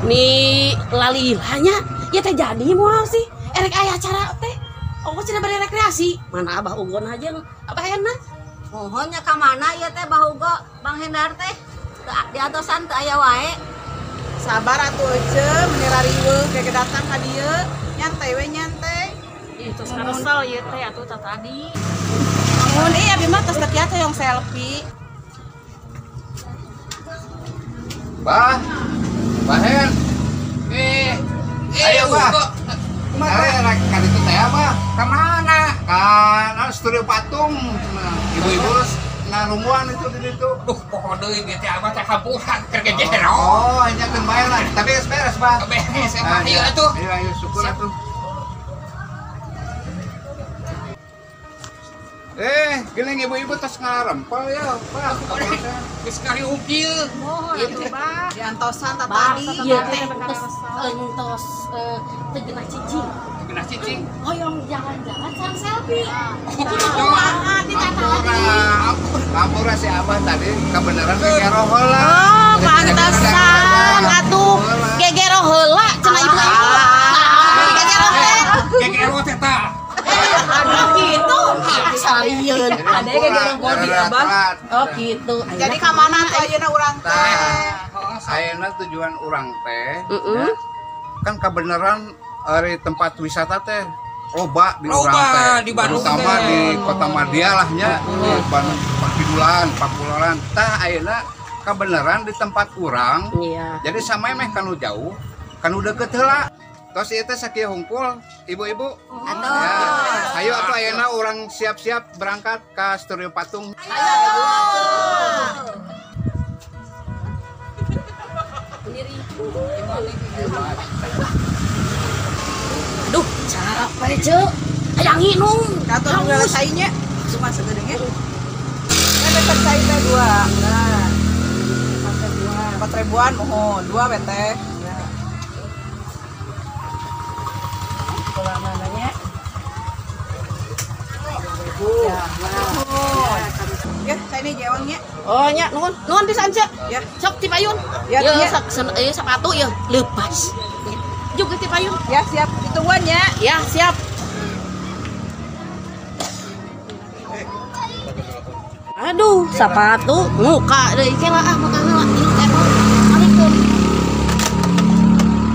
Nih lalilanya ya teh jadi moal sih erek aya acara teh oh cenah bari rekreasi mana abah ugon aja abah enak mohonnya ka mana ieu teh Bahugo Bang Hendar teh di atosan teu aya wae sabar atuh ece menirariweuh kayak datang ka dieu nyantai we nyantai itu saresel ieu teh atuh tadi mun ieu abi mah tos teu kieu yang selfie Bah, Bahen, ayo bah, kan itu teh apa? Kemana? Kan studio patung, ibu-ibu ngarumuan itu di situ. Pokok deui teh abah teh kampungan keur gejero. Oh, hanya kemarin lah, tapi beres bah. Beres emang ieu atuh. Iya, syukur atuh. Gini ibu-ibu tos ngarempel ya, Pak. Geus kali ukil. ieu Pak diantosan tadi ieu teh entos teu geunah cicing Geunah cicing. hoyong jalan-jalan sareng selfie Kampura si Abah tadi kebenaran gegero heula. oh pantesan atuh gegero heula cenah ibu-ibu gegero teh Gegero teh tah. aduh gitu salieun ada gegero body abah oh gitu jadi ka mana tuh ayeuna urang teh Ayeuna tujuan urang teh ya, kan kebenaran dari tempat wisata teh loba di urang teh di Bandung terutama di Kota Madia lah nya di Bandung Pakuloran tah ayeuna kebenaran di tempat urang iya jadi sama meh kanu jauh kanu deukeut heula tos ieu teh sakieu hungkul ibu-ibu atuh ya ayo atuh ayeuna urang siap-siap berangkat ka Studio Patung aduh capek ceu aya nginum katur nggak sainya cuma segedengnya kan dapat sai teh 2 nah 4 ribuan mohon 2 beteh ya pola mananya ya nah ya saya ini jawangnya oh nya nuhun pisan ceu ya sok ti payun Ya, ieu ya. sepatu ieu leupas juga ti payun ya siap ditungguan ya ya siap aduh sepatu muka deui ke lah muka heula ieu teh Assalamualaikum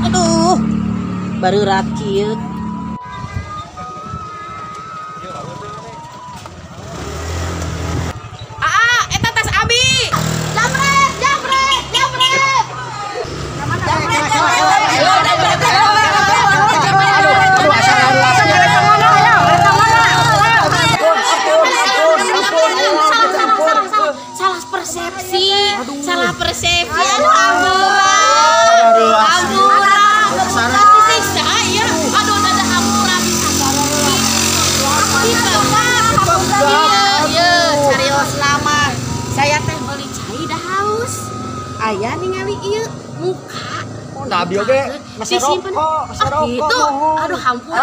aduh bareurat kieu eta tes abi jamret salah persepsi aduh amburan tapi siksa ya aduh ada amburan kita ya carios lama saya teh beli cai dah haus aya ningali ieu muka Nabi oge masih rokok, gitu aduh hampur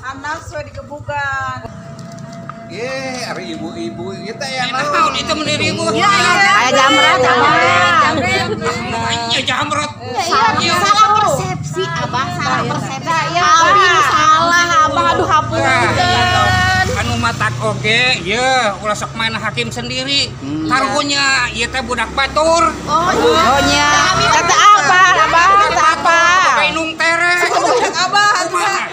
anak sesuai dikebukan hari ibu-ibu kita ya Naon itu menirimu? aya jamret Iya jamrot. salah persepsi abah salah persepsi abi salah abah aduh hapunten Anu matak oge, ye, ulah sok main hakim sendiri. Karunya, ieu teh budak batur. oh nya kata apa abah kata apa Kainung tere.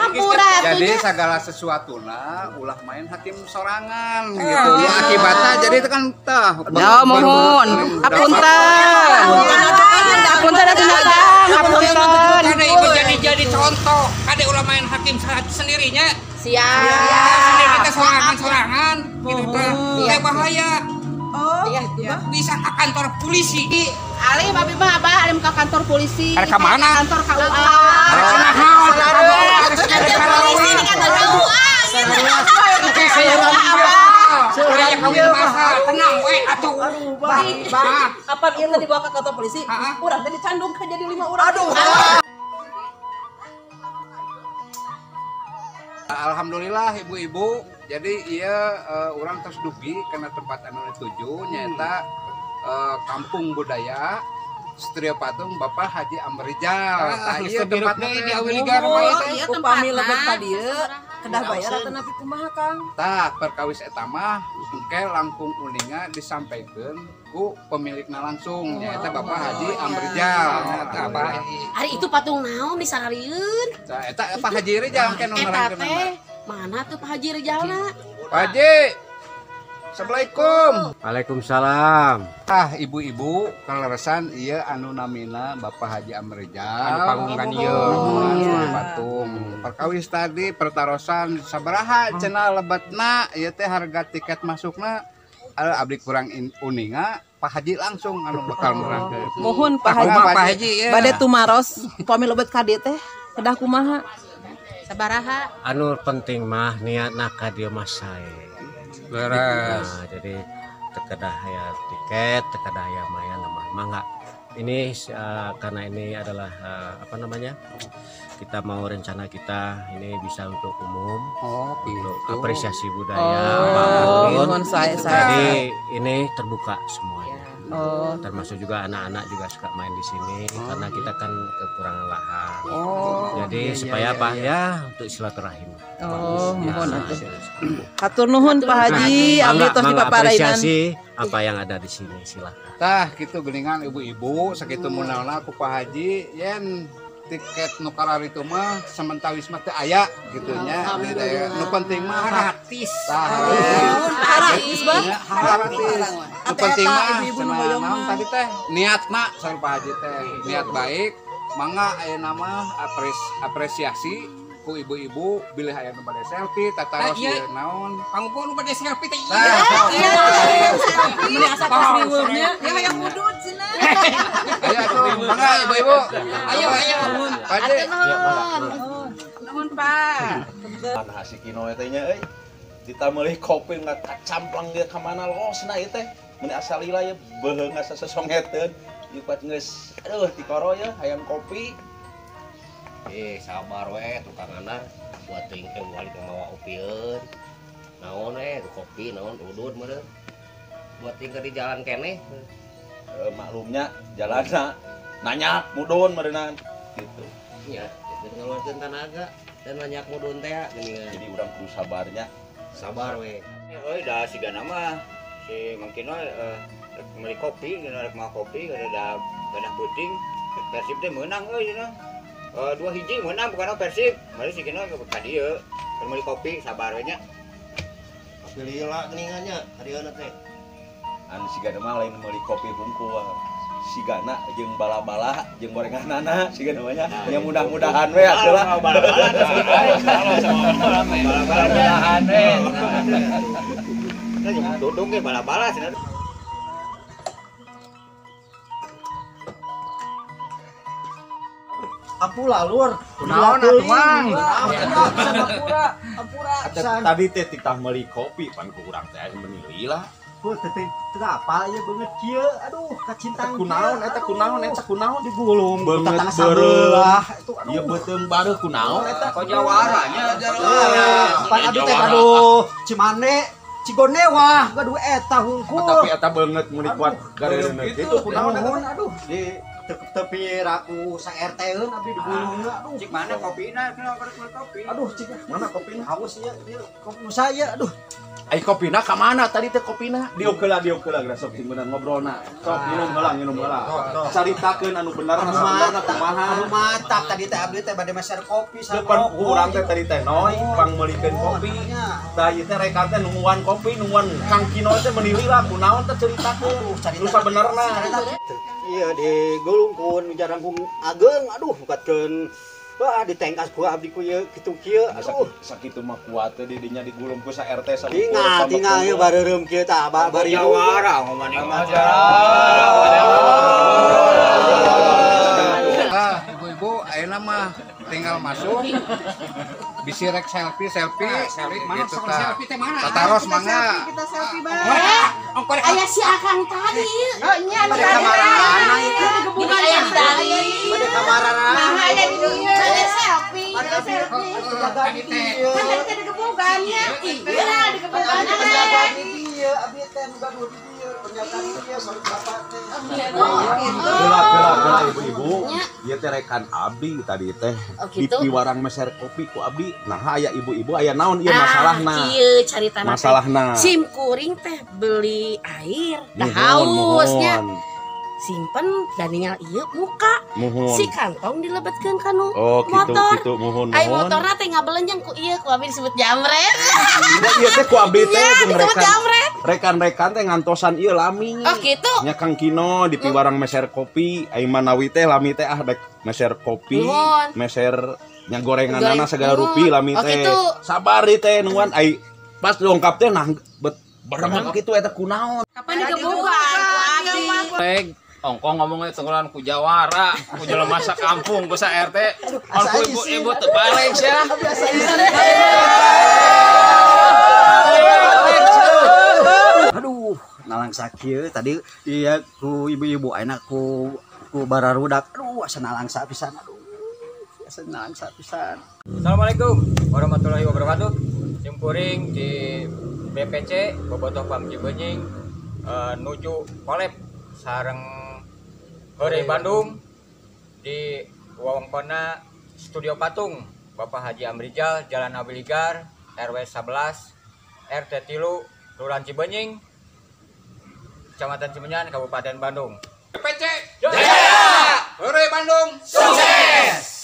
hampura jadi segala sesuatuna ulah main hakim sorangan gitu ya akibatnya jadi itu kan tah oh mohon hapunten Kada ibu jadi contoh. Kada ulah main hakim sendirinya. siap Sendiri teh sorangan-sorangan. Gitu teh. Teh bahaya. iya Bisa ke kantor polisi. Ali babi mah abah alim ke kantor polisi Ada ke mana? kantor KUA polisi di kantor KUA Saya kamu bahasa tenang we atuh. apa ieu teh dibawa ke kantor polisi urang teh dicandung ke jadi 5 urang aduh Alhamdulillah ibu-ibu. Jadi iya orang terus dugi karena tempat anu dituju nyata kampung budaya Setrio Patung Bapak Haji Amrijal. Iya tempatnya di teh. Awiligar Iya Upami tempatna. lebet ka dieu kedah bayar atau nabi kumaha Kang? Tah perkawis eta mah engke langkung uninga disampaikan ku pemilikna langsung nyata Bapak Haji Amrijal. Hari itu patung naon disararieun? Tah eta Pak Haji Rijal kan Eta nomorangkeun teh mana tuh Pak Haji Rijalna? Pak Haji. Assalamualaikum. Waalaikumsalam. Ibu-ibu kaleresan iya anu namina Bapak Haji Amrijal Anu pangungkan ieu. Patung. Perkawis tadi pertarosan sabaraha cenah lebetna ieu teh harga tiket masukna abdi kurang uninga Pak Haji langsung anu bakal merangkeun. Mohon Pak Kumaha, Haji. Pak Haji ya. Bade tumaros upami lebet ka dieu teh kedah kumaha? Sabaraha? Anu penting mah niatna ka dieu mah sae. Beres. Nah, jadi terkedah ya tiket, terkedah ya maya nama mangga. Ini karena ini adalah apa namanya? Kita mau rencana kita ini bisa untuk umum, untuk apresiasi budaya Mohon bangun. saya. Jadi ini terbuka semuanya. Oh. Termasuk juga anak-anak juga suka main di sini karena kita kan kekurangan lahan. Oh. Jadi supaya apa ya untuk silaturahim. Oh, mohon Nah, atuh. Hatur nuhun Pak Haji, abdi tos di paparainan. apresiasi apa yang ada di sini silakan. Tah kitu geningan ibu-ibu sakitu munalna ku Pak Haji yen tiket nukar itu mah sementawis mah teu aya gitu nya. Nu penting mah Gratis. Gratis, Bang. Gratis. Nu penting mah cenah naon tadi teh niatna sareng Pak Haji teh niat baik mangga aya nama apresiasi ku ibu-ibu bilih aya nu bade selfie tataros Iya. ieu naon. Pangupun nu bade selfie teh. Ini asa pas riweuhnya. Ya hayang mudut cenah. Ayo atuh mangga ibu-ibu. Ayo. Pak Haji. Nuhun Pak. Pan hasikino teh nya euy. Ditameulih kopi nggak kacamplang dia ka mana losna ieu teh. Mun asal lila ya beheung asa sesongeteun. Ieu pat geus aduh tikoro ya hayang kopi. Sabar we tukang anak buat ting ke balik mawa upieun naon kopi naon udud meureun buat ting di jalan keneh Maklumnya jalanna nanyak mudun meureunnan gitu. nya jadi ngeluarkeun tenaga dan banyak mudun teh geuningan Jadi urang kudu sabarnya. sabar we euy da sigana mah si mungkin rek meuli kopi rek mau kopi kada puting Persib teh meunang euy cenah 2-1 menang bukan Persib mari sigana ka dieu meuli kopi sabar we nya pilihlah geuningannya harieuna teh Anu sigana mah lain meuli kopi hungkul. Sigana jeung bala-bala jeung gorenganana sigana mah nya. Ya mudah-mudahan we atuh lah. bala-balahan we duduk ge bala-bala cenah Apula lur. Kunaon atuh Mang? Tadi teh titah meuli kopi pan ku urang teh menilai lah. Apa ya banget kieu. Aduh, kacintaan. Kunaon eta kunaon digulung beungeut beureum. Ieu beuteung bareuh kunaon eta? kok jawaranya Pan abdi teh aduh, Cimane, Cigone wah, gaduh eta hungkul. Tapi eta beungeut meuli kuat garereuna kitu kunaon eta? Aduh, di tepi raku sa RT-eun abdi digulungna. Aduh, cik mana kopina cenah keur kopi aduh, cik mana kopina haus ieu, kopi saya aduh. Ai kopina ka mana tadi teh kopina? Diuk heula geura sok simeunan ngobrolna. Sok minum heula. Caritakeun anu bener anu sabenerna kumaha. Anu mantap tadi teh abdi teh bade maser kopi Depan sareng urang teh tadi teh noy pang meulikeun kopi. Da ieu teh reka teh nungguan kopi, nungguan Kang Kino teh menilai lah kunaon teh caritakeun. Nu sabenerna. Iya digulungkeun jarangkung ageng aduh bukatkeun wah ditengkas ku abdi ku ieu kitu kieu aduh Sakitu mah kuat teh di dinya digulung ku sa RT sa. tinggal ieu bareureum kieu tah bari jawara ngomongin mah Ibu-ibu ayeuna mah tinggal masuk bisi rek selfie Mana gitu sok tah. selfie teh mana? Tataros mangga. Kita selfie bareng. Ongkor Aya si Akang tadi. Oh, nya Pada kamarana itu. Ini aya di dari. Pada kamarana. Nah, aya di dieu. Aya selfie. Kan teh Kan tadi teh digebogannya. Iya, digebogannya. Dia abi teh nu gaduh di dieu, pernyataan dia sok bapak teh. Geula ibu-ibu. Ieu teh rekan abdi tadi teh. Oh, Di gitu? warang meser kopi ku abdi. Nah, aya ibu-ibu aya naon ieu masalahna? Kieu caritana. Masalahna. Sim kuring teh beli air, dah Muhun, hausnya. muhun. Simpen dan tinggal ieu muka. Muhun. Si kantong dilebetkeun kanu Oh, motor. gitu muhun. Ai motorna teh ngabelenjang ku ieu ku abi disebut jamret. Ieu teh ku abdi teh Iya, jeung disebut jamret. rekan-rekan teh ngantosan ieu lami. Oh gitu. Nya Kang Kino di piwarang meser kopi, ai manawi teh lami teh dek meser kopi, Nuhun. meser nya gorenganana segala Nuhun. rupi lami Oh, teh. gitu. Sabar ieu teh nuan ai pas dongkap teh nah bareng kitu eta kunaon. Kapan digebogan ku abi? Ongkong ngomongnya tenggelan ku Jawara, ku jelema sa kampung, ku sa RT. Al ku ibu-ibu teu balik sia. Aduh, nalangsa kieu tadi iya ku ibu-ibu ayeuna ku bararudak. Aduh, asa nalangsa pisan. Aduh, asa nalangsa pisan. Assalamualaikum warahmatullahi wabarakatuh. Jempuring di BPC Bobotoh Pam Cibenying nuju kolab sareng Hore Bandung di wewengkonna Studio Patung Bapak Haji Amrijal Jalan Abiligar RW 11 RT 3 Kelurahan Cibenying Kecamatan Cimenyan Kabupaten Bandung. PC Jaya. Hore Bandung sukses.